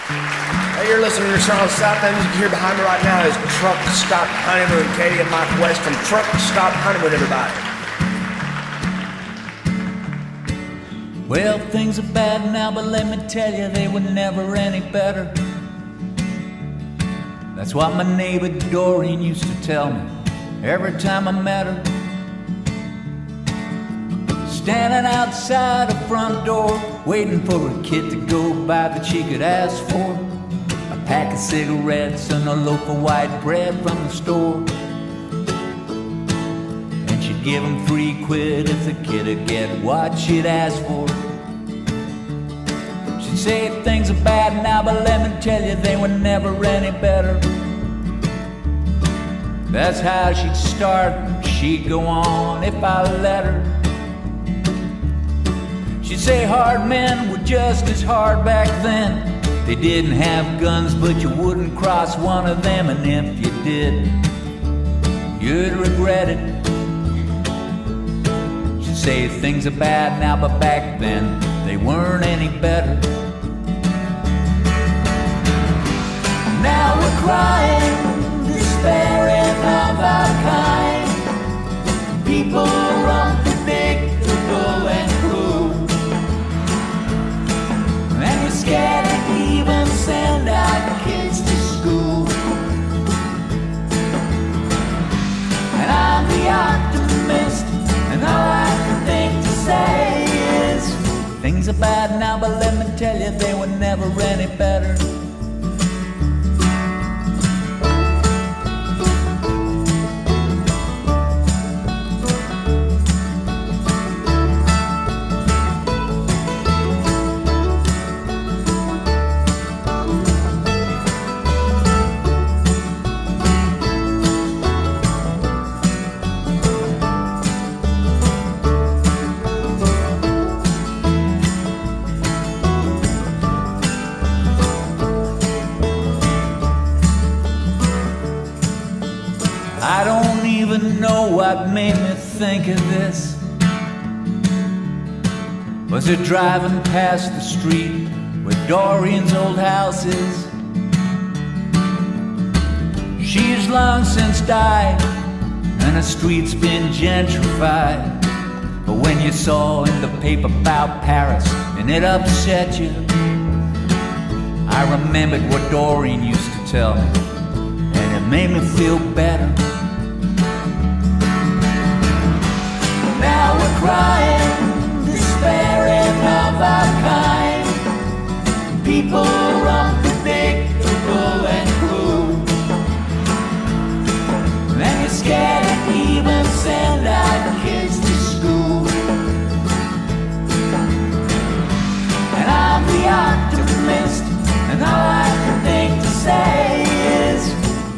Hey, you're listening to your song South End. Music here behind me right now is Truckstop Honeymoon. Katie and Mike West from Truckstop Honeymoon, everybody. Well, things are bad now, but let me tell you, they were never any better. That's what my neighbor Doreen used to tell me every time I met her. Standing outside her front door, waiting for a kid to go by that she could ask for a pack of cigarettes and a loaf of white bread from the store. And she'd give him 3 quid if the kid'd get what she'd ask for. She'd say things are bad now, but let me tell you, they were never any better. That's how she'd start, and she'd go on if I let her. She'd say hard men were just as hard back then. They didn't have guns, but you wouldn't cross one of them, and if you did, you'd regret it. She'd say things are bad now, but back then they weren't any better. Now we're crying, despairing of our kind. People are unpredictable and cruel, and we're scared to even send our kids to school. And I'm the optimist, and all I can think to say is things are bad now, but let me tell you, they were never any better. I don't even know what made me think of this. Was it driving past the street where Doreen's old house is? She's long since died, and the street's been gentrified. But when you saw in the paper about Paris and it upset you, I remembered what Doreen used to tell me, and it made me feel better. Now we're crying, despairing of our kind. People are unpredictable and cruel, and you're scared to even send our kids to school. And I'm the optimist, and all I can think to say is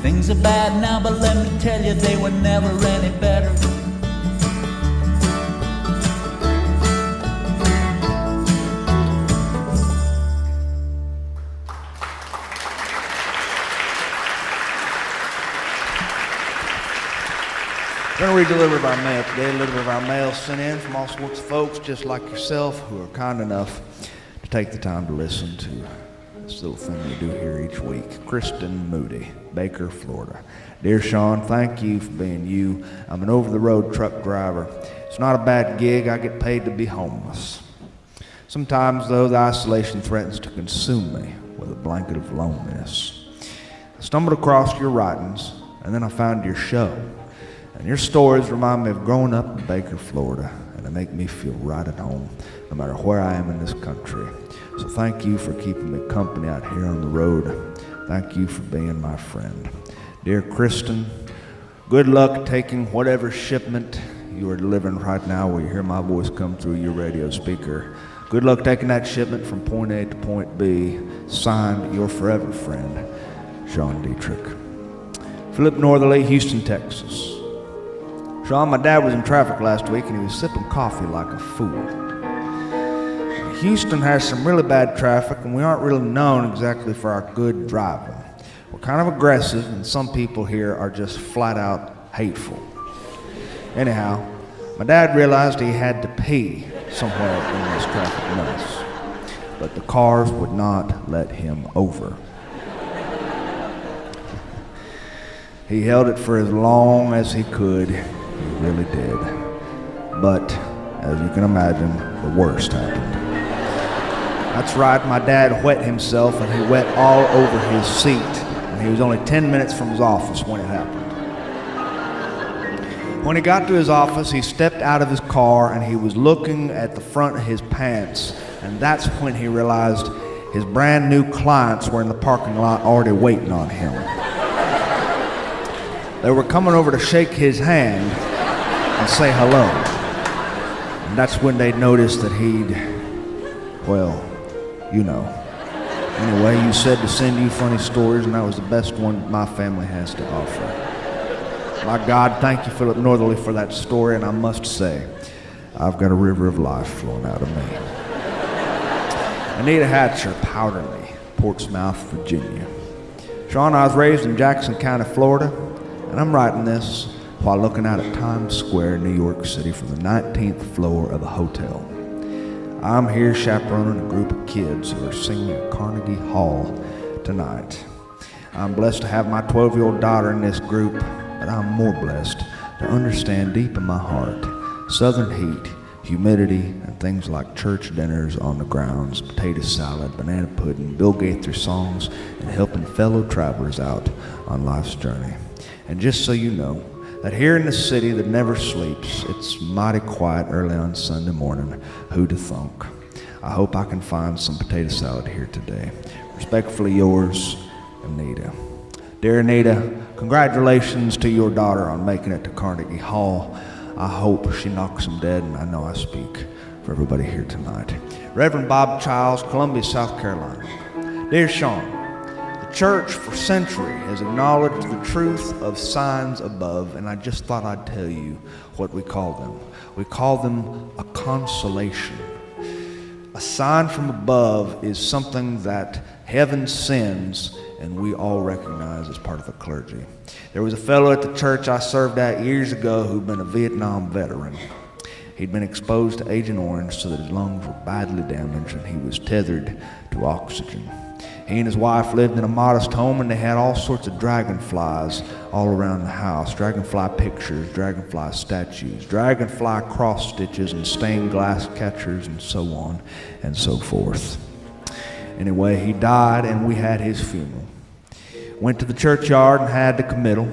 things are bad now, but let me tell you, they were never any better. We're going to re-deliver our mail today. A little bit of our mail sent in from all sorts of folks just like yourself who are kind enough to take the time to listen to this little thing we do here each week. Kristen Moody, Baker, Florida. Dear Sean, thank you for being you. I'm an over-the-road truck driver. It's not a bad gig. I get paid to be homeless. Sometimes, though, the isolation threatens to consume me with a blanket of loneliness. I stumbled across your writings, and then I found your show. And your stories remind me of growing up in Baker, Florida, and they make me feel right at home, no matter where I am in this country. So thank you for keeping me company out here on the road. Thank you for being my friend. Dear Kristen, good luck taking whatever shipment you are delivering right now where you hear my voice come through your radio speaker. Good luck taking that shipment from point A to point B. Signed, your forever friend, Sean Dietrich. Philip Northerly, Houston, Texas. Sean, my dad was in traffic last week and he was sipping coffee like a fool. Houston has some really bad traffic and we aren't really known exactly for our good driving. We're kind of aggressive and some people here are just flat out hateful. Anyhow, my dad realized he had to pee somewhere in this traffic mess. but the cars would not let him over. He held it for as long as he could. He really did. But, as you can imagine, the worst happened. That's right, my dad wet himself, and he wet all over his seat. And he was only 10 minutes from his office when it happened. When he got to his office, he stepped out of his car, and he was looking at the front of his pants. And that's when he realized his brand new clients were in the parking lot already waiting on him. They were coming over to shake his hand and say hello. And that's when they noticed that he'd, well, you know. Anyway, you said to send you funny stories, and that was the best one my family has to offer. My God, thank you, Philip Northerly, for that story, and I must say, I've got a river of life flowing out of me. Anita Hatcher, Powderly, Portsmouth, Virginia. Sean, I was raised in Jackson County, Florida, and I'm writing this while looking out at Times Square, New York City from the 19th floor of a hotel. I'm here chaperoning a group of kids who are singing at Carnegie Hall tonight. I'm blessed to have my 12-year-old daughter in this group, but I'm more blessed to understand deep in my heart southern heat, humidity, and things like church dinners on the grounds, potato salad, banana pudding, Bill Gaither songs, and helping fellow travelers out on life's journey. And just so you know, that here in the city that never sleeps, it's mighty quiet early on Sunday morning. Who'da thunk? I hope I can find some potato salad here today. Respectfully yours, Anita. Dear Anita, congratulations to your daughter on making it to Carnegie Hall. I hope she knocks them dead, and I know I speak for everybody here tonight. Reverend Bob Childs, Columbia, South Carolina. Dear Sean, the church for centuries has acknowledged the truth of signs above, and I just thought I'd tell you what we call them. We call them a consolation. A sign from above is something that heaven sends, and we all recognize as part of the clergy. There was a fellow at the church I served at years ago who'd been a Vietnam veteran. He'd been exposed to Agent Orange so that his lungs were badly damaged, and he was tethered to oxygen. He and his wife lived in a modest home, and they had all sorts of dragonflies all around the house. Dragonfly pictures, dragonfly statues, dragonfly cross stitches and stained glass catchers, and so on and so forth. Anyway, he died, and we had his funeral. Went to the churchyard and had the committal,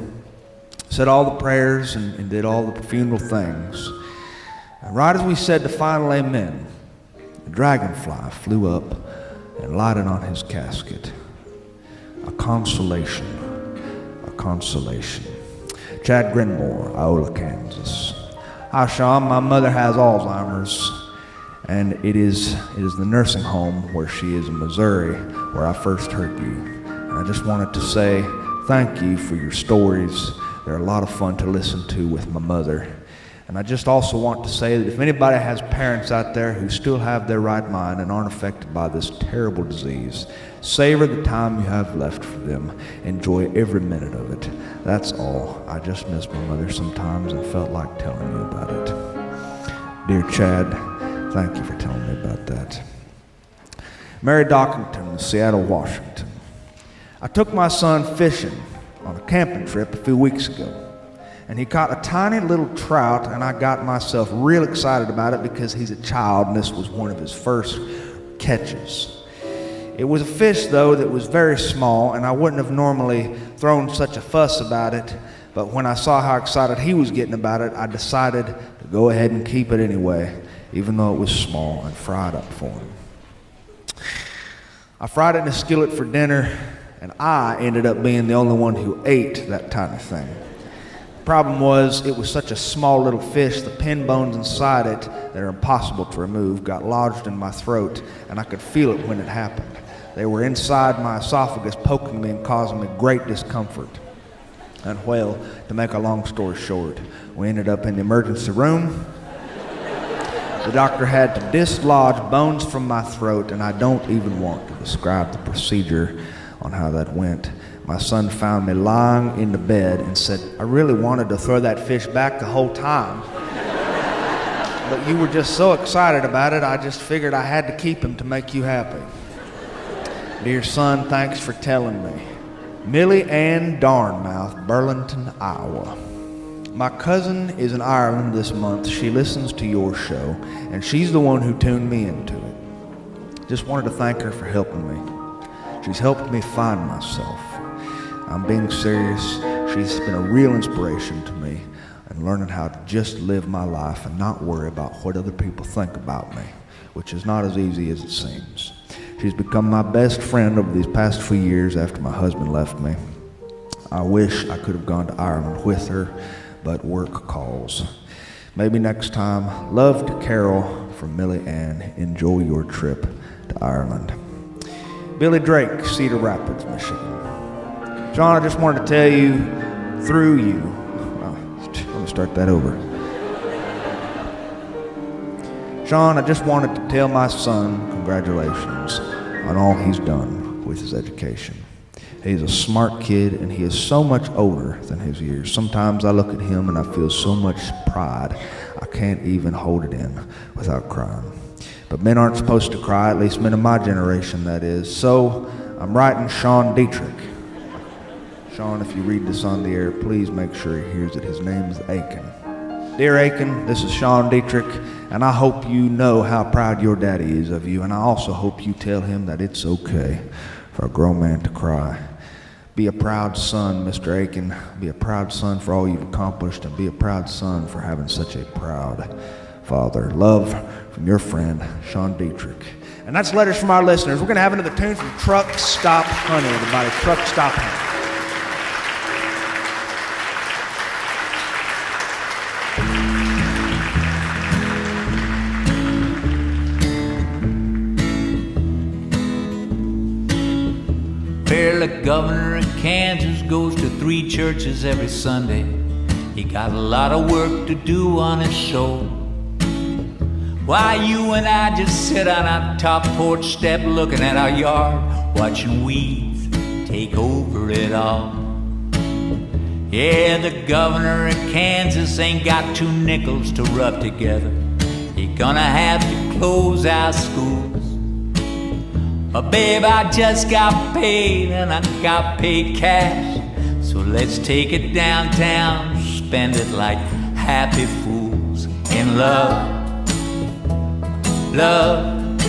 said all the prayers and did all the funeral things. And right as we said the final amen, a dragonfly flew up and lighted on his casket. A consolation, a consolation. Chad Grinmore, Iola, Kansas. Hi, Sean. My mother has Alzheimer's, and it is the nursing home where she is in Missouri, where I first heard you. And I just wanted to say thank you for your stories. They're a lot of fun to listen to with my mother. And I just also want to say that if anybody has parents out there who still have their right mind and aren't affected by this terrible disease, savor the time you have left for them. Enjoy every minute of it. That's all. I just miss my mother sometimes and felt like telling you about it. Dear Chad, thank you for telling me about that. Mary Dockington, Seattle, Washington. I took my son fishing on a camping trip a few weeks ago. And he caught a tiny little trout, and I got myself real excited about it because he's a child, and this was one of his first catches. It was a fish, though, that was very small, and I wouldn't have normally thrown such a fuss about it, but when I saw how excited he was getting about it, I decided to go ahead and keep it anyway, even though it was small, and fry it up for him. I fried it in a skillet for dinner, and I ended up being the only one who ate that tiny thing. Problem was, it was such a small little fish, the pin bones inside it that are impossible to remove got lodged in my throat, and I could feel it when it happened. They were inside my esophagus, poking me and causing me great discomfort. And well, to make a long story short, we ended up in the emergency room. The doctor had to dislodge bones from my throat, and I don't even want to describe the procedure on how that went. My son found me lying in the bed and said, I really wanted to throw that fish back the whole time. but you were just so excited about it, I just figured I had to keep him to make you happy. Dear son, thanks for telling me. Millie Ann Darnmouth, Burlington, Iowa. My cousin is in Ireland this month. She listens to your show, and she's the one who tuned me into it. Just wanted to thank her for helping me. She's helped me find myself. I'm being serious. She's been a real inspiration to me in learning how to just live my life and not worry about what other people think about me, which is not as easy as it seems. She's become my best friend over these past few years after my husband left me. I wish I could have gone to Ireland with her, but work calls. Maybe next time. Love to Carol from Millie Ann. Enjoy your trip to Ireland. Billy Drake, Cedar Rapids, Michigan. John, I just wanted to tell you, through you, let me start that over. Sean, I just wanted to tell my son congratulations on all he's done with his education. He's a smart kid, and he is so much older than his years. Sometimes I look at him and I feel so much pride, I can't even hold it in without crying. But men aren't supposed to cry, at least men of my generation, that is. So I'm writing Sean Dietrich. Sean, if you read this on the air, please make sure he hears it. His name is Aiken. Dear Aiken, this is Sean Dietrich, and I hope you know how proud your daddy is of you, and I also hope you tell him that it's okay for a grown man to cry. Be a proud son, Mr. Aiken. Be a proud son for all you've accomplished, and be a proud son for having such a proud father. Love from your friend, Sean Dietrich. And that's letters from our listeners. We're going to have another tune from Truckstop Honey, everybody. Truckstop Honey. Well, the governor of Kansas goes to 3 churches every Sunday. He got a lot of work to do on his show. While you and I just sit on our top porch step looking at our yard, watching weeds take over it all. Yeah, the governor of Kansas ain't got 2 nickels to rub together. He gonna have to close our schools. But babe, I just got paid, and I got paid cash. So let's take it downtown, spend it like happy fools in love. Love,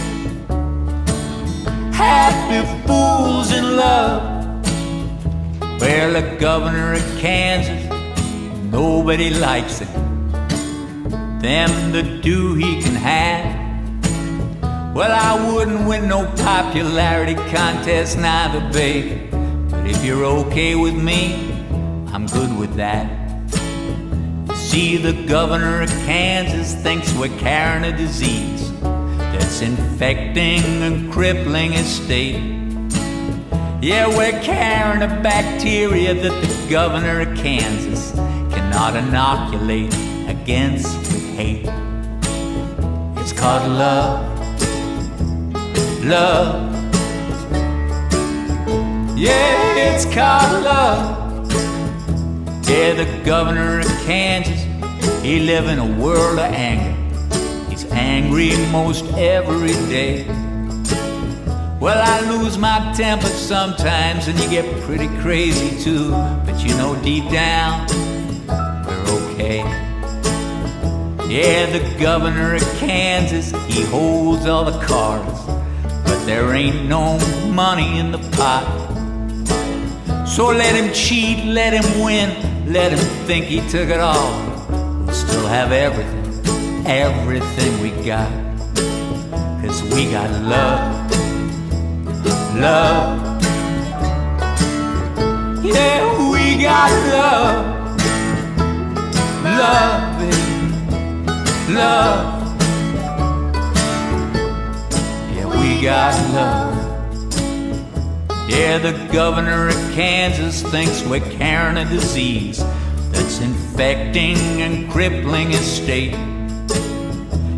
happy fools in love. Well, the governor of Kansas, nobody likes him. Them that do he can have. Well, I wouldn't win no popularity contest neither, baby. But if you're okay with me, I'm good with that. You see, the governor of Kansas thinks we're carrying a disease that's infecting and crippling his state. Yeah, we're carrying a bacteria that the governor of Kansas cannot inoculate against with hate. It's called love. Love. Yeah, it's called love. Yeah, the governor of Kansas, he live in a world of anger. He's angry most every day. Well, I lose my temper sometimes, and you get pretty crazy too. But you know deep down, we're okay. Yeah, the governor of Kansas, he holds all the cards, but there ain't no money in the pot. So let him cheat, let him win, let him think he took it all. We'll still have everything, everything we got. 'Cause we got love, love. Yeah, we got love, love, baby, love. We got love. Yeah, the governor of Kansas thinks we're carrying a disease that's infecting and crippling his state.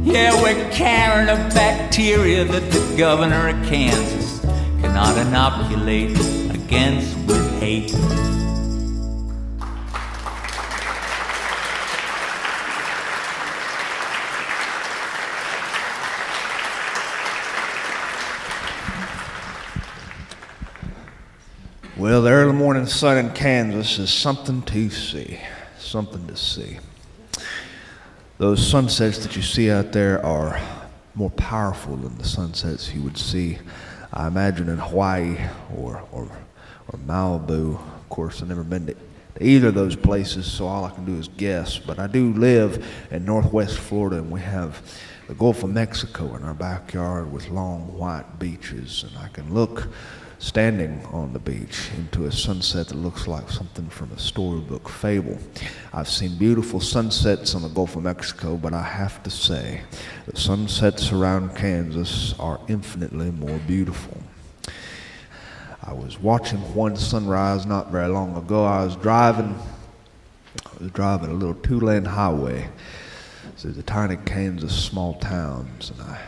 Yeah, we're carrying a bacteria that the governor of Kansas cannot inoculate against with hate. Well, the early morning sun in Kansas is something to see. Something to see. Those sunsets that you see out there are more powerful than the sunsets you would see, I imagine, in Hawaii or Malibu. Of course, I've never been to either of those places, so all I can do is guess. But I do live in northwest Florida, and we have the Gulf of Mexico in our backyard with long white beaches, and I can look standing on the beach into a sunset that looks like something from a storybook fable. I've seen beautiful sunsets on the Gulf of Mexico, but I have to say the sunsets around Kansas are infinitely more beautiful. I was watching one sunrise not very long ago. I was driving a little two-lane highway through the tiny Kansas small towns, and I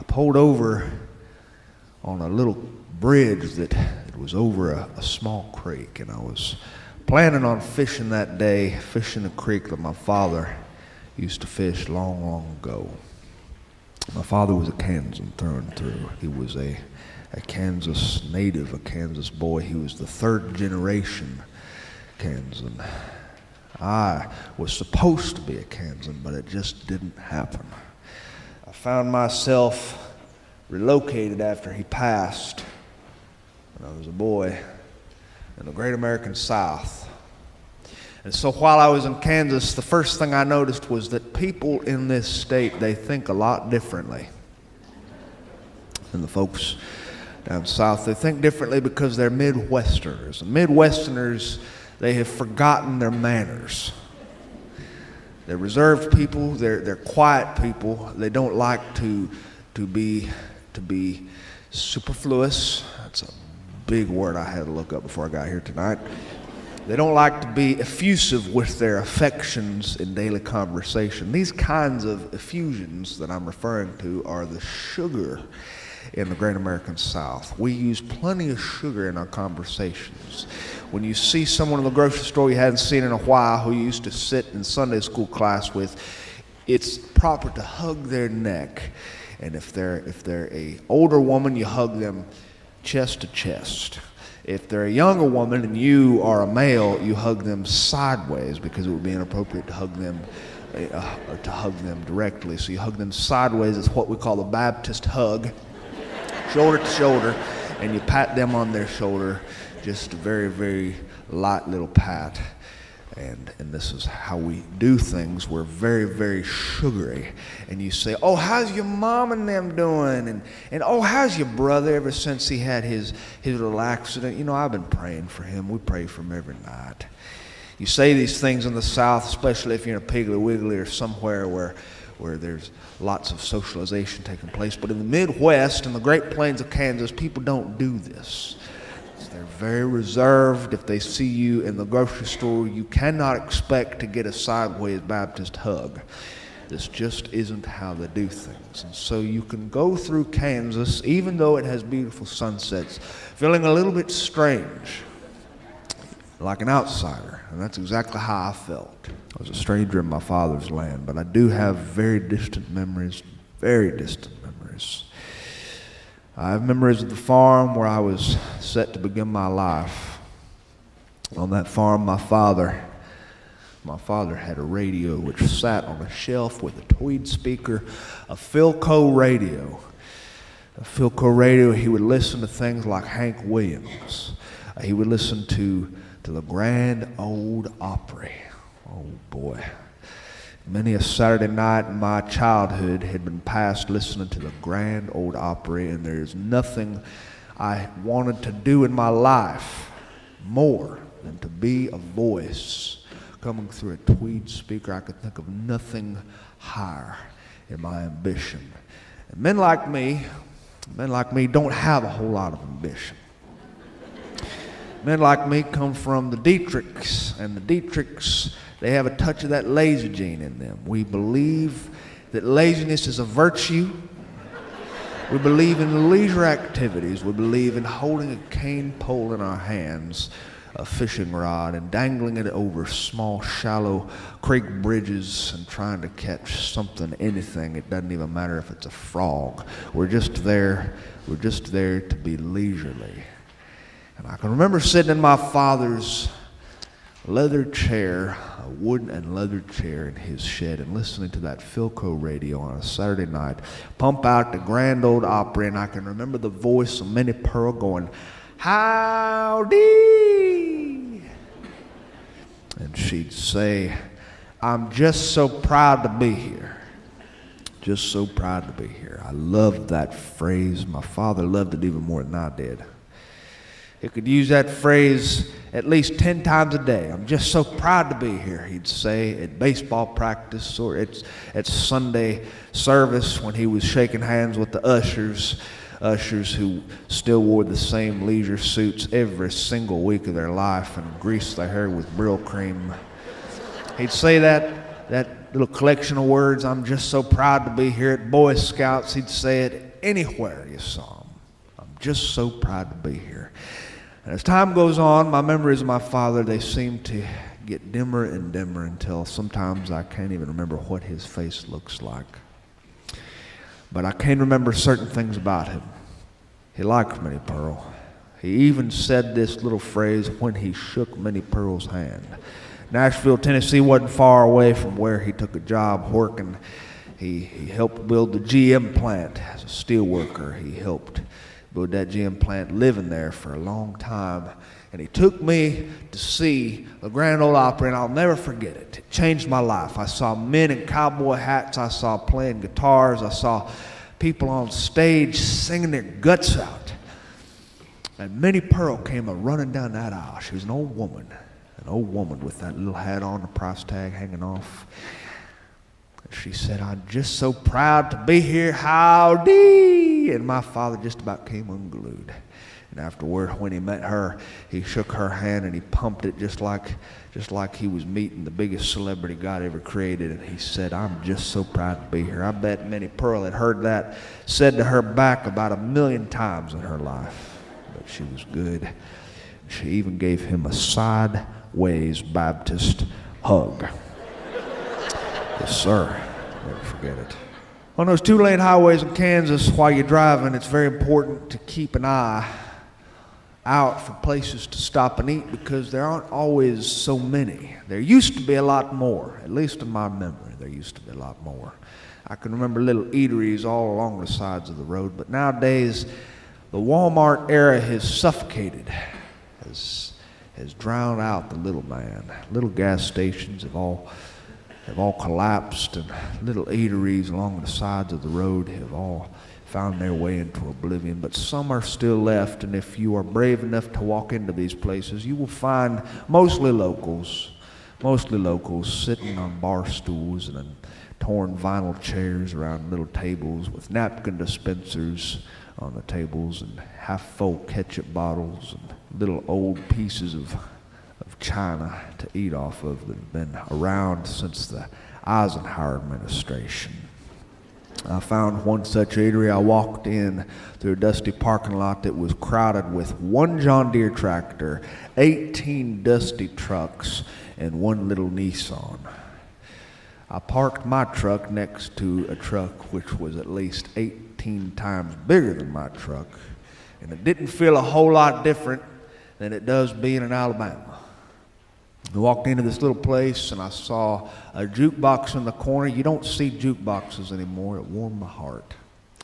pulled over on a little bridge that was over a small creek, and I was planning on fishing that day, fishing a creek that my father used to fish long, long ago. My father was a Kansan through and through. He was a Kansas native, a Kansas boy. He was the third generation Kansan. I was supposed to be a Kansan, but it just didn't happen. I found myself relocated after he passed when I was a boy in the great American South. And so while I was in Kansas, the first thing I noticed was that people in this state, they think a lot differently than the folks down south. They think differently because they're Midwesterners. And Midwesterners, they have forgotten their manners. They're reserved people, they're quiet people. They don't like to be superfluous. That's a big word I had to look up before I got here tonight. They don't like to be effusive with their affections in daily conversation. These kinds of effusions that I'm referring to are the sugar in the great American South. We use plenty of sugar in our conversations. When you see someone in the grocery store you hadn't seen in a while who you used to sit in Sunday school class with, it's proper to hug their neck. And if they're a older woman, you hug them chest to chest. If they're a younger woman and you are a male, you hug them sideways because it would be inappropriate to hug them directly. So you hug them sideways. It's what we call the Baptist hug, shoulder to shoulder, and you pat them on their shoulder, just a very, very light little pat. And this is how we do things. We're very, very sugary. And you say, oh, how's your mom and them doing? And oh, how's your brother ever since he had his little accident? You know, I've been praying for him. We pray for him every night. You say these things in the South, especially if you're in a Piggly Wiggly or somewhere where there's lots of socialization taking place. But in the Midwest and the Great Plains of Kansas, people don't do this. They're very reserved. If they see you in the grocery store, you cannot expect to get a sideways Baptist hug. This just isn't how they do things. And so you can go through Kansas, even though it has beautiful sunsets, feeling a little bit strange, like an outsider. And that's exactly how I felt. I was a stranger in my father's land, but I do have very distant memories. I have memories of the farm where I was set to begin my life. On that farm, my father had a radio which sat on a shelf with a tweed speaker, a Philco radio. A Philco radio, he would listen to things like Hank Williams. He would listen to the Grand Ole Opry. Oh boy. Many a Saturday night in my childhood had been passed listening to the Grand Ole Opry, and there's nothing I wanted to do in my life more than to be a voice coming through a tweed speaker. I could think of nothing higher in my ambition. And men like me don't have a whole lot of ambition. Men like me come from the Dietrichs, and the Dietrichs, they have a touch of that lazy gene in them. We believe that laziness is a virtue. We believe in leisure activities. We believe in holding a cane pole in our hands, a fishing rod, and dangling it over small, shallow creek bridges and trying to catch something, anything. It doesn't even matter if it's a frog. We're just there to be leisurely. And I can remember sitting in my father's leather chair, a wooden and leather chair in his shed, and listening to that Philco radio on a Saturday night, pump out the Grand Ole Opry, and I can remember the voice of Minnie Pearl going, "Howdy!" And she'd say, "I'm just so proud to be here. Just so proud to be here." I loved that phrase. My father loved it even more than I did. He could use that phrase at least 10 times a day. "I'm just so proud to be here," he'd say at baseball practice or at Sunday service when he was shaking hands with the ushers who still wore the same leisure suits every single week of their life and greased their hair with Brill cream. He'd say that little collection of words, "I'm just so proud to be here," at Boy Scouts. He'd say it anywhere you saw him. "I'm just so proud to be here." And as time goes on, my memories of my father, they seem to get dimmer and dimmer until sometimes I can't even remember what his face looks like. But I can remember certain things about him. He liked Minnie Pearl. He even said this little phrase when he shook Minnie Pearl's hand. Nashville, Tennessee wasn't far away from where he took a job working. He helped build the GM plant as a steel worker. He helped build that GM plant, living there for a long time. And he took me to see the Grand Ole Opry, and I'll never forget it. It changed my life. I saw men in cowboy hats. I saw playing guitars. I saw people on stage singing their guts out. And Minnie Pearl came running down that aisle. She was an old woman with that little hat on, the price tag hanging off. And she said, "I'm just so proud to be here. Howdy!" And my father just about came unglued. And afterward, when he met her, he shook her hand and he pumped it just like he was meeting the biggest celebrity God ever created. And he said, "I'm just so proud to be here." I bet Minnie Pearl had heard that said to her back about 1,000,000 times in her life. But she was good. She even gave him a sideways Baptist hug. Yes, sir. Never forget it. On those 2-lane highways in Kansas, while you're driving, it's very important to keep an eye out for places to stop and eat because there aren't always so many. There used to be a lot more, at least in my memory, there used to be a lot more. I can remember little eateries all along the sides of the road, but nowadays the Walmart era has suffocated, has drowned out the little man. Little gas stations have all collapsed, and little eateries along the sides of the road have all found their way into oblivion, but some are still left, and if you are brave enough to walk into these places, you will find mostly locals sitting on bar stools and in torn vinyl chairs around little tables with napkin dispensers on the tables and half-full ketchup bottles and little old pieces of china to eat off of that have been around since the Eisenhower administration. I found one such eatery. I walked in through a dusty parking lot that was crowded with one John Deere tractor, 18 dusty trucks, and one little Nissan. I parked my truck next to a truck which was at least 18 times bigger than my truck, and it didn't feel a whole lot different than it does being in Alabama. I walked into this little place and I saw a jukebox in the corner. You don't see jukeboxes anymore. It warmed my heart.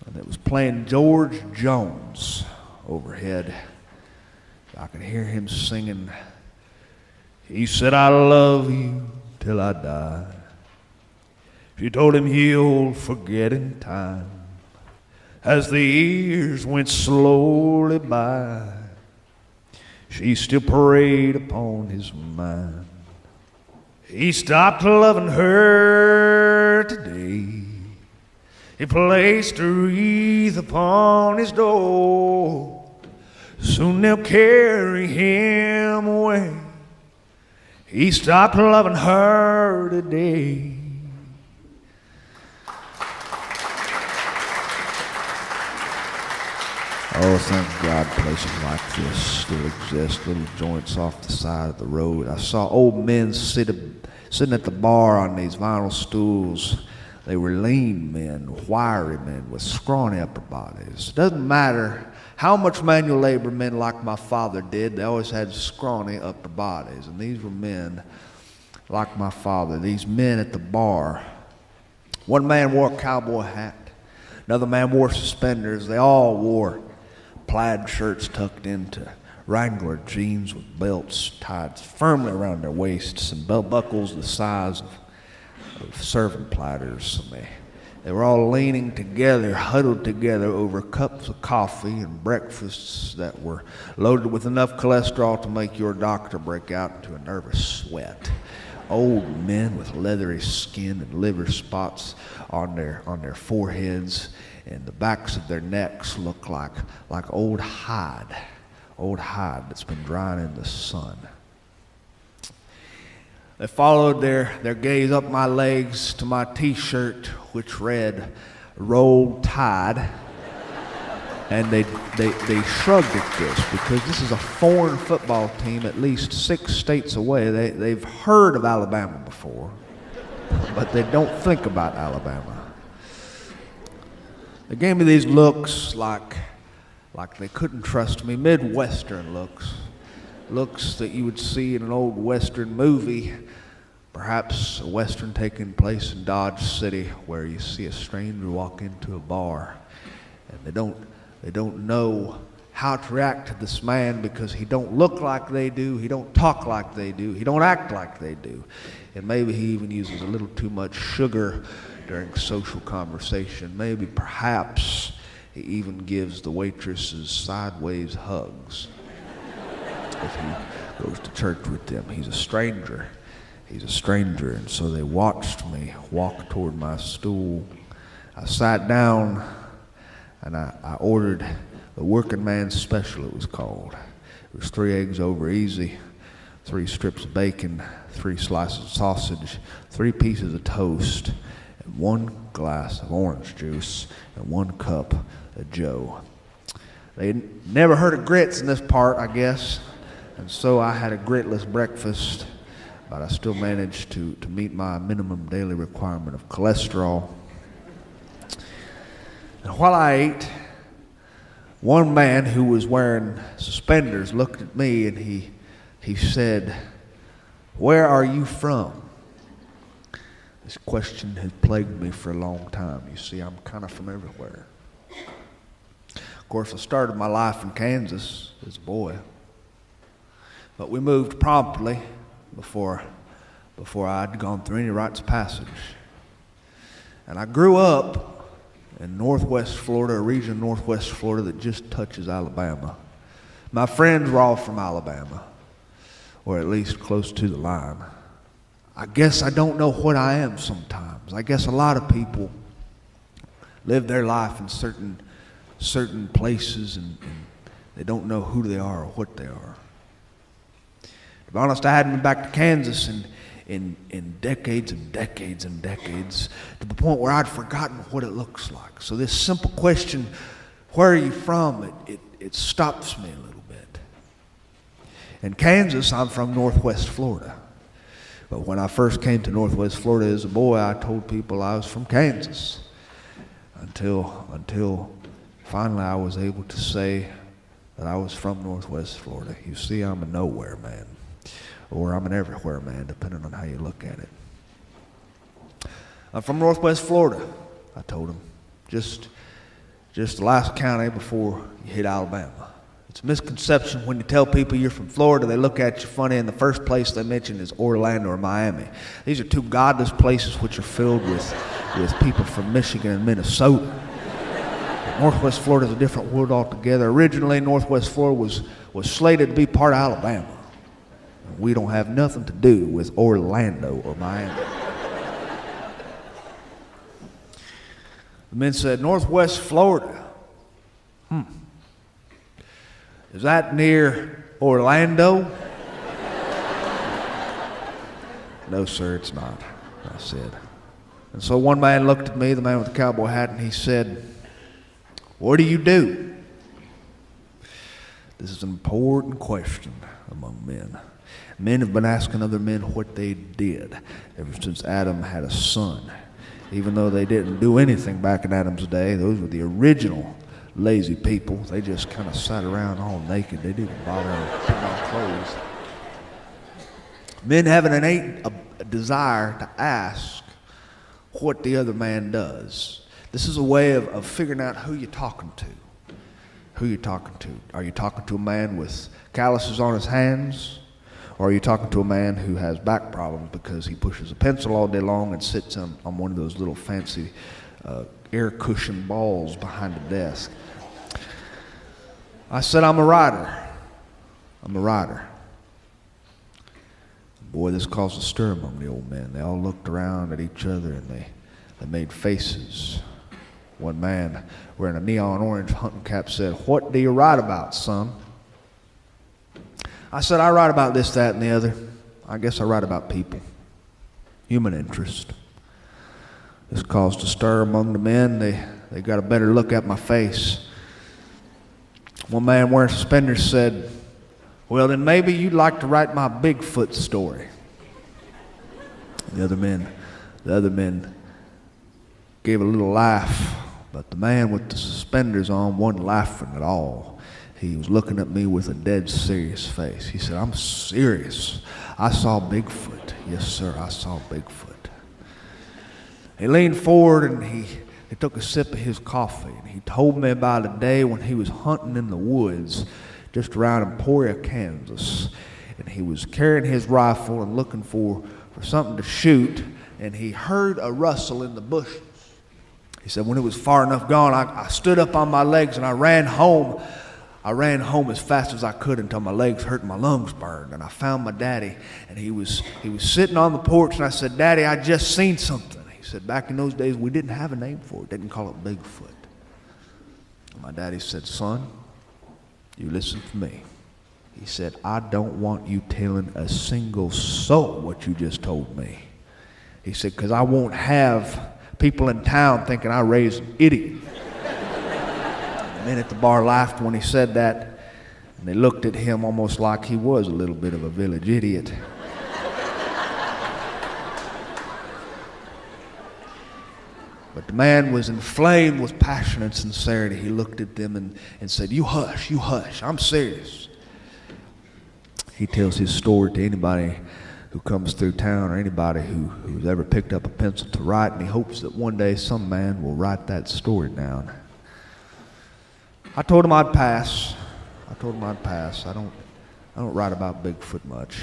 And it was playing George Jones overhead. I could hear him singing, "He said, I love you till I die." She told him he'll forget in time as the years went slowly by. She still preyed upon his mind. He stopped loving her today. He placed a wreath upon his door. Soon they'll carry him away. He stopped loving her today. Oh, thank God places like this still exist, little joints off the side of the road. I saw old men sitting at the bar on these vinyl stools. They were lean men, wiry men with scrawny upper bodies. It doesn't matter how much manual labor men like my father did. They always had scrawny upper bodies, and these were men like my father, these men at the bar. One man wore a cowboy hat. Another man wore suspenders. They all wore plaid shirts tucked into Wrangler jeans with belts tied firmly around their waists and belt buckles the size of serving platters. And they were all leaning together, huddled together over cups of coffee and breakfasts that were loaded with enough cholesterol to make your doctor break out into a nervous sweat. Old men with leathery skin and liver spots on their foreheads, and the backs of their necks look like old hide that's been drying in the sun. They followed their gaze up my legs to my t-shirt, which read "Roll Tide," and they shrugged at this because this is a foreign football team at least 6 states away. They've heard of Alabama before, but they don't think about Alabama. They gave me these looks like they couldn't trust me. Midwestern looks that you would see in an old Western movie, perhaps a Western taking place in Dodge City, where you see a stranger walk into a bar, and they don't know how to react to this man because he don't look like they do, he don't talk like they do, he don't act like they do, and maybe he even uses a little too much sugar during social conversation. Maybe, perhaps, he even gives the waitresses sideways hugs if he goes to church with them. He's a stranger, and so they watched me walk toward my stool. I sat down, and I ordered the working man's special, it was called. It was 3 eggs over easy, 3 strips of bacon, 3 slices of sausage, 3 pieces of toast, and 1 glass of orange juice, and 1 cup of Joe. They never heard of grits in this part, I guess, and so I had a gritless breakfast, but I still managed to meet my minimum daily requirement of cholesterol. And while I ate, one man who was wearing suspenders looked at me and he said, "Where are you from?" This question has plagued me for a long time. You see, I'm kind of from everywhere. Of course, I started my life in Kansas as a boy, but we moved promptly before I'd gone through any rites of passage. And I grew up in northwest Florida, a region of northwest Florida that just touches Alabama. My friends were all from Alabama, or at least close to the line. I guess I don't know what I am sometimes. I guess a lot of people live their life in certain places and they don't know who they are or what they are. To be honest, I hadn't been back to Kansas in decades and decades and decades, to the point where I'd forgotten what it looks like. So this simple question, where are you from, it stops me a little bit. In Kansas, I'm from northwest Florida. But when I first came to northwest Florida as a boy, I told people I was from Kansas. Until finally I was able to say that I was from northwest Florida. You see, I'm a nowhere man. Or I'm an everywhere man, depending on how you look at it. I'm from northwest Florida, I told him. Just the last county before you hit Alabama. It's a misconception when you tell people you're from Florida, they look at you funny, and the first place they mention is Orlando or Miami. These are 2 godless places which are filled with people from Michigan and Minnesota. Northwest Florida is a different world altogether. Originally, Northwest Florida was slated to be part of Alabama. We don't have nothing to do with Orlando or Miami. The men said, "Northwest Florida. Is that near Orlando?" "No, sir, it's not," I said. And so one man looked at me, the man with the cowboy hat, and he said, "What do you do?" This is an important question among men. Men have been asking other men what they did ever since Adam had a son. Even though they didn't do anything back in Adam's day, those were the original lazy people. They just kind of sat around all naked. They didn't bother putting on clothes. Men have an innate desire to ask what the other man does. This is a way of figuring out who you're talking to. Who you're talking to. Are you talking to a man with calluses on his hands? Or are you talking to a man who has back problems because he pushes a pencil all day long and sits on one of those little fancy air cushion balls behind the desk? I said, I'm a writer. I'm a writer. Boy, this caused a stir among the old men. They all looked around at each other and they made faces. One man wearing a neon orange hunting cap said, "What do you write about, son?" I said, "I write about this, that, and the other. I guess I write about people. Human interest." This caused a stir among the men. They got a better look at my face. One man wearing suspenders said, "Well, then maybe you'd like to write my Bigfoot story." The other men gave a little laugh, but the man with the suspenders on wasn't laughing at all. He was looking at me with a dead serious face. He said, "I'm serious. I saw Bigfoot. Yes, sir, I saw Bigfoot." He leaned forward and he took a sip of his coffee, and he told me about a day when he was hunting in the woods just around Emporia, Kansas. And he was carrying his rifle and looking for something to shoot, and he heard a rustle in the bushes. He said, when it was far enough gone, I stood up on my legs and I ran home. I ran home as fast as I could until my legs hurt and my lungs burned. And I found my daddy, and he was sitting on the porch, and I said, "Daddy, I just seen something." He said, "Back in those days, we didn't have a name for it. Didn't call it Bigfoot." And my daddy said, "Son, you listen to me." He said, "I don't want you telling a single soul what you just told me." He said, "Because I won't have people in town thinking I raised an idiot." The men at the bar laughed when he said that, and they looked at him almost like he was a little bit of a village idiot. But the man was inflamed with passion and sincerity. He looked at them and said, you hush, I'm serious." He tells his story to anybody who comes through town or anybody who's ever picked up a pencil to write, and he hopes that one day some man will write that story down. I told him I'd pass. I don't write about Bigfoot much.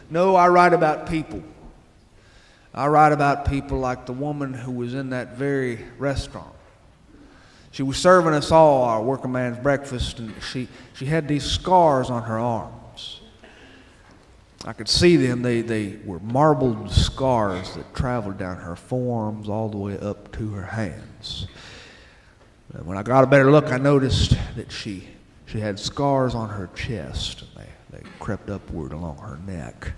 No, I write about people. I write about people like the woman who was in that very restaurant. She was serving us all our working man's breakfast, and she had these scars on her arms. I could see them. They were marbled scars that traveled down her forearms all the way up to her hands. And when I got a better look, I noticed that she had scars on her chest, and they crept upward along her neck.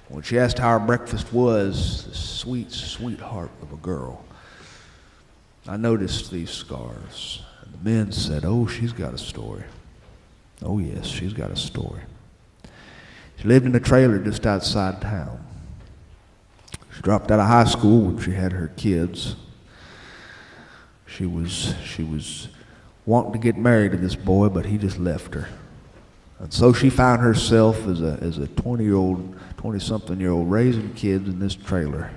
When she asked how our breakfast was, the sweet, sweet heart of a girl, I noticed these scars. And the men said, "Oh, she's got a story. Oh, yes, she's got a story." She lived in a trailer just outside town. She dropped out of high school when she had her kids. She was wanting to get married to this boy, but he just left her. And so she found herself as a 20-something-year-old raising kids in this trailer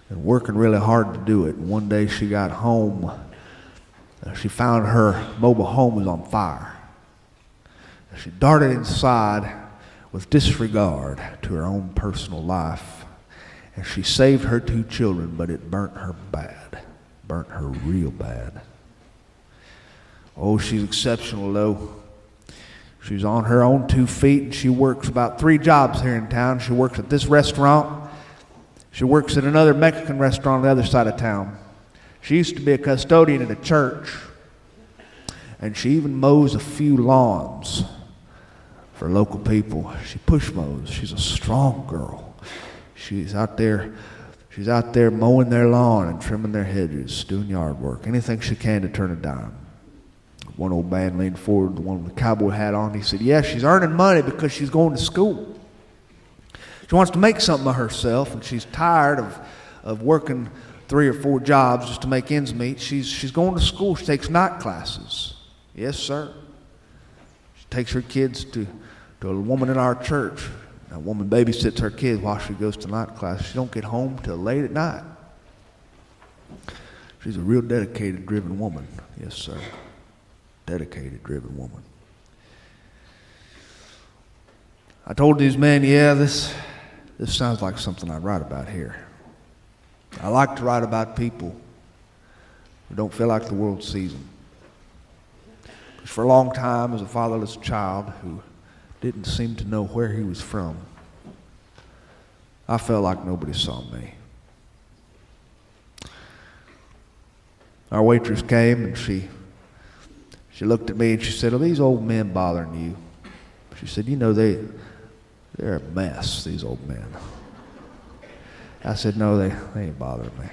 and working really hard to do it. And one day she got home. She found her mobile home was on fire. She darted inside with disregard to her own personal life. And she saved her 2 children, but it burnt her bad. Burnt her real bad. Oh, she's exceptional, though. She's on her own 2 feet, and she works about 3 jobs here in town. She works at this restaurant. She works at another Mexican restaurant on the other side of town. She used to be a custodian at a church, and she even mows a few lawns for local people. She push mows. She's a strong girl. She's out there mowing their lawn and trimming their hedges, doing yard work, anything she can to turn a dime. One old man leaned forward, the one with the cowboy hat on. He said, "Yeah, she's earning money because she's going to school. She wants to make something of herself, and she's tired of working 3 or 4 jobs just to make ends meet. She's going to school. She takes night classes. Yes, sir. She takes her kids to a woman in our church. That woman babysits her kids while she goes to night class. She don't get home till late at night. She's a real dedicated, driven woman. Yes, sir. Dedicated, driven woman. I told these men, yeah, this sounds like something I'd write about here. I like to write about people who don't feel like the world sees them. Because for a long time, as a fatherless child who didn't seem to know where he was from, I felt like nobody saw me. Our waitress came and she looked at me and she said, "Are these old men bothering you?" She said, "You know, they're a mess, these old men." I said, "No, they ain't bothering me."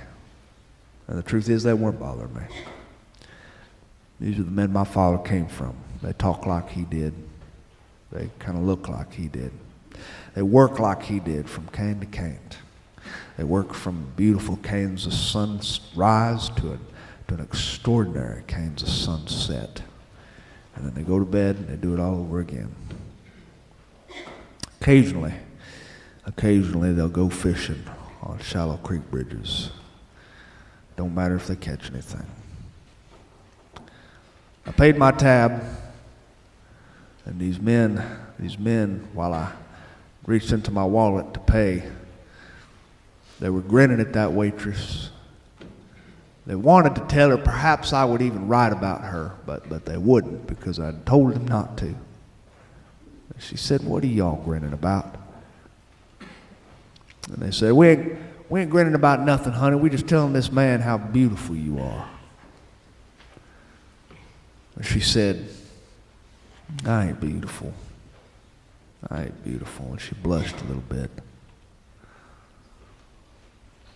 And the truth is, they weren't bothering me. These are the men my father came from. They talk like he did. They kind of look like he did. They work like he did from cane to cane. They work from beautiful Kansas sunrise to an extraordinary Kansas sunset. And then they go to bed and they do it all over again. Occasionally they'll go fishing on shallow creek bridges. Don't matter if they catch anything. I paid my tab, and these men, while I reached into my wallet to pay, they were grinning at that waitress. They wanted to tell her perhaps I would even write about her, but they wouldn't because I told them not to. She said, "What are y'all grinning about?" And they said, we ain't grinning about nothing, honey. We just telling this man how beautiful you are." And she said, "I ain't beautiful. I ain't beautiful." And she blushed a little bit.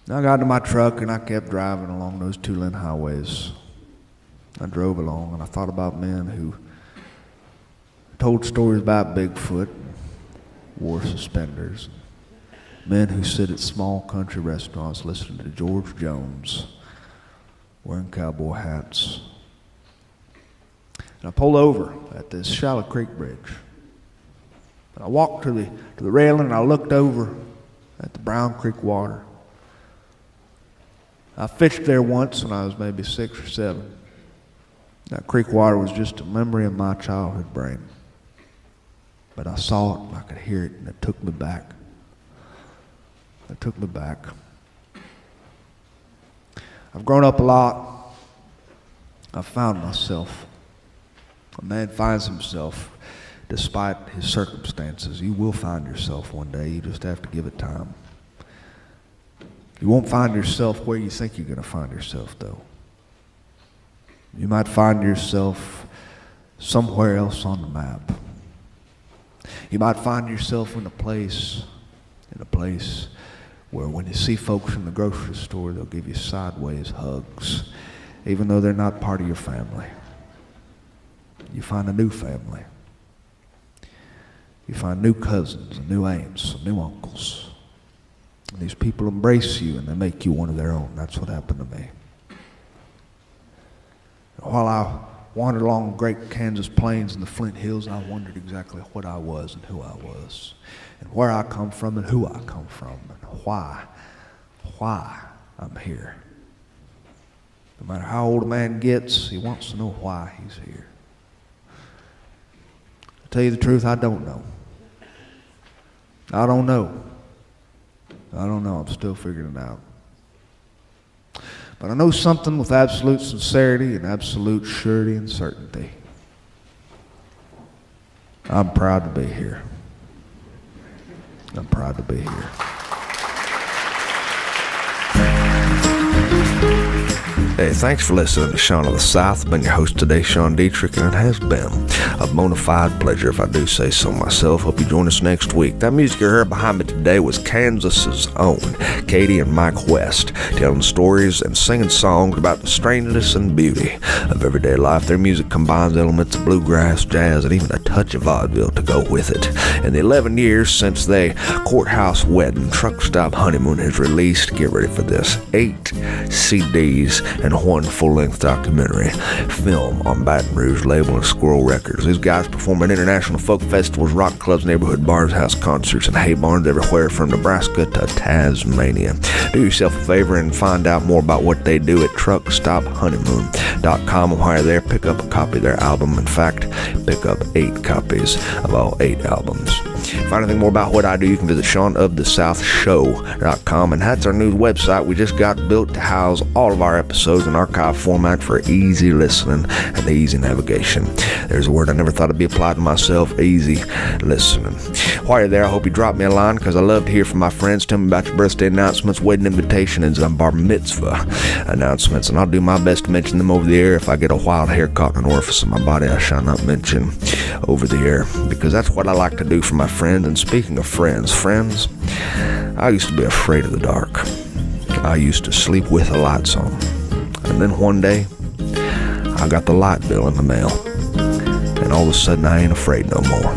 And I got into my truck and I kept driving along those 2-lane highways. I drove along and I thought about men who told stories about Bigfoot, wore suspenders, men who sit at small country restaurants listening to George Jones, wearing cowboy hats. And I pulled over at this shallow creek bridge. And I walked to the railing and I looked over at the brown creek water. I fished there once when I was maybe 6 or 7. That creek water was just a memory in my childhood brain. But I saw it and I could hear it and it took me back. It took me back. I've grown up a lot. I've found myself. A man finds himself despite his circumstances. You will find yourself one day. You just have to give it time. You won't find yourself where you think you're going to find yourself, though. You might find yourself somewhere else on the map. You might find yourself in a place where when you see folks in the grocery store, they'll give you sideways hugs, even though they're not part of your family. You find a new family. You find new cousins and new aunts and new uncles. And these people embrace you and they make you one of their own. That's what happened to me. While I wandered along the great Kansas plains and the Flint Hills, I wondered exactly what I was and who I was, and where I come from and who I come from, and why I'm here. No matter how old a man gets, he wants to know why he's here. To tell you the truth, I don't know. I don't know. I'm still figuring it out. But I know something with absolute sincerity and absolute surety and certainty. I'm proud to be here. I'm proud to be here. Hey, thanks for listening to Sean of the South. I've been your host today, Sean Dietrich, and it has been a bona fide pleasure, if I do say so myself. Hope you join us next week. That music you heard behind me today was Kansas's own Katie and Mike West, telling stories and singing songs about the strangeness and beauty of everyday life. Their music combines elements of bluegrass, jazz, and even a touch of vaudeville to go with it. In the 11 years since their courthouse wedding, Truckstop Honeymoon has released, get ready for this, 8 CDs and 1 full-length documentary film on Baton Rouge label of Squirrel Records. These guys perform at international folk festivals, rock clubs, neighborhood bars, house concerts, and hay barns everywhere from Nebraska to Tasmania. Do yourself a favor and find out more about what they do at truckstophoneymoon.com. And while you're there, pick up a copy of their album. In fact, pick up 8 copies of all 8 albums. To find anything more about what I do, you can visit SeanOfTheSouthShow.com, and that's our new website we just got built to house all of our episodes in archive format for easy listening and easy navigation. There's a word I never thought would be applied to myself: easy listening. While you're there, I hope you drop me a line, because I love to hear from my friends. Tell me about your birthday announcements, wedding invitations, and bar mitzvah announcements, and I'll do my best to mention them over the air. If I get a wild hair caught in an orifice in my body, I shall not mention over the air, because that's what I like to do for my friends. And speaking of friends, I used to be afraid of the dark. I used to sleep with the lights on. And then one day, I got the light bill in the mail. And all of a sudden, I ain't afraid no more.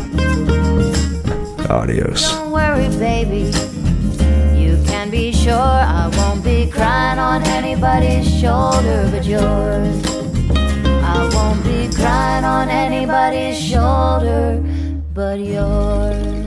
Adios. Don't worry, baby. You can be sure I won't be crying on anybody's shoulder but yours. I won't be crying on anybody's shoulder but yours.